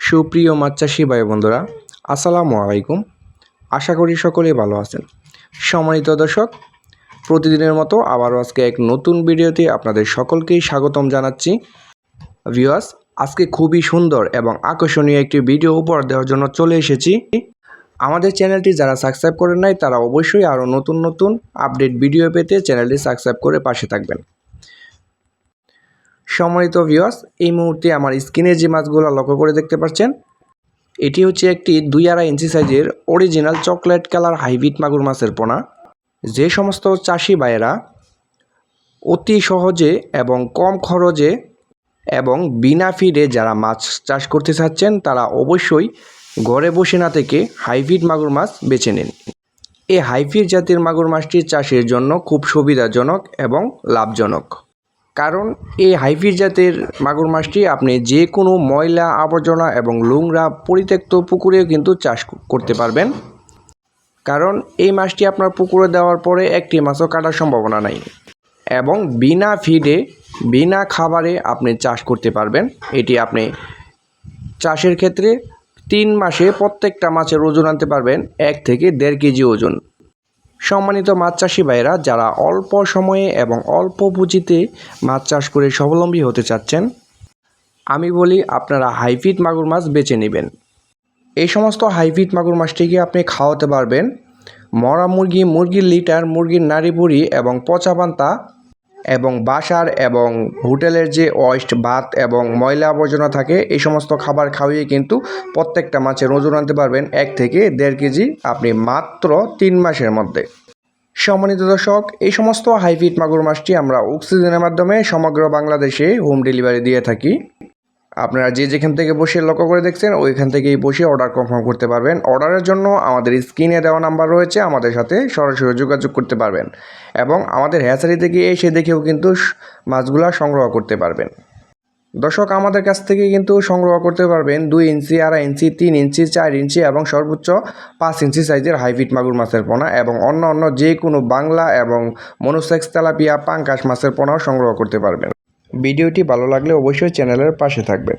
সুপ্রিয় মাছ চাষি ভাই বন্ধুরা, আসসালামু আলাইকুম। আশা করি সকলেই ভালো আছেন। সম্মানিত দর্শক, প্রতিদিনের মতো আবারও আজকে এক নতুন ভিডিওতে আপনাদের সকলকেই স্বাগতম জানাচ্ছি। ভিউয়ার্স, আজকে খুবই সুন্দর এবং আকর্ষণীয় একটি ভিডিও উপহার দেওয়ার জন্য চলে এসেছি। আমাদের চ্যানেলটি যারা সাবস্ক্রাইব করেন নাই তারা অবশ্যই আরও নতুন নতুন আপডেট ভিডিও পেতে চ্যানেলটি সাবস্ক্রাইব করে পাশে থাকবেন। সম্মানিত ভিউয়ার্স, এই মুহূর্তে আমার স্ক্রিনে যে মাছগুলো লক্ষ্য করে দেখতে পাচ্ছেন, এটি হচ্ছে একটি 2.5 ইঞ্চি সাইজের অরিজিনাল চকলেট কালার হাইব্রিড মাগুর মাছের পোনা। যে সমস্ত চাষি ভাইয়েরা অতি সহজে এবং কম খরচে এবং বিনা ফিডে যারা মাছ চাষ করতে চাচ্ছেন তারা অবশ্যই ঘরে বসে না থেকে হাইব্রিড মাগুর মাছ বেছে নিন। এই হাইব্রিড জাতের মাগুর মাছটি চাষের জন্য খুব সুবিধাজনক এবং লাভজনক, কারণ এই হাইব্রিড জাতের মাগুর মাছটি আপনি যে কোনো ময়লা আবর্জনা এবং নোংরা পরিত্যক্ত পুকুরেও কিন্তু চাষ করতে পারবেন, কারণ এই মাছটি আপনার পুকুরে দেওয়ার পরে একটি মাছও কাটার সম্ভাবনা নাই এবং বিনা ফিডে বিনা খাবারে আপনি চাষ করতে পারবেন। এটি আপনি চাষের ক্ষেত্রে 3 মাসে প্রত্যেকটা মাছের ওজন আনতে পারবেন 1 থেকে 1.5 কেজি ওজন। সম্মানিত মাছ চাষি ভাইয়েরা যারা অল্প সময়ে এবং অল্প পুঁজিতে মাছ চাষ করে স্বাবলম্বী হতে চাচ্ছেন, আমি বলি আপনারা হাইব্রিড মাগুর মাছ বেছে নেবেন। এই সমস্ত হাইব্রিড মাগুর মাছটিকে আপনি খাওয়াতে পারবেন মরা মুরগি, মুরগির লিটার, মুরগির নাড়ি বুড়ি এবং পচা পান্তা এবং বাসার এবং হোটেলের যে ওয়েস্ট ভাত এবং ময়লা আবর্জনা থাকে, এই সমস্ত খাবার খাওয়িয়ে কিন্তু প্রত্যেকটা মাছের ওজন আনতে পারবেন 1 থেকে 1.5 কেজি আপনি মাত্র 3 মাসের মধ্যে। সম্মানিত দর্শক, এই সমস্ত হাইব্রিড মাগুর মাছটি আমরা অক্সিজেনের মাধ্যমে সমগ্র বাংলাদেশে হোম ডেলিভারি দিয়ে থাকি। আপনারা যে যেখান থেকে বসে লক্ষ্য করে দেখছেন ওইখান থেকেই বসে অর্ডার কনফার্ম করতে পারবেন। অর্ডারের জন্য আমাদের স্ক্রিনে দেওয়া নাম্বার রয়েছে, আমাদের সাথে সরাসরি যোগাযোগ করতে পারবেন এবং আমাদের হ্যাচারি থেকে এসে দেখেও কিন্তু মাছগুলা সংগ্রহ করতে পারবেন। দর্শক, আমাদের কাছ থেকে কিন্তু সংগ্রহ করতে পারবেন 2 ইঞ্চি, 2.5 ইঞ্চি, 3 ইঞ্চি, 4 ইঞ্চি এবং সর্বোচ্চ 5 ইঞ্চি সাইজের হাইব্রিড মাগুর মাছের পোনা এবং অন্য যে কোনো বাংলা এবং মনোসেক্স, তেলাপিয়া, পাঙ্কাশ মাছের পোনাও সংগ্রহ করতে পারবেন। ভিডিওটি ভালো লাগলে অবশ্যই চ্যানেলের পাশে থাকবেন।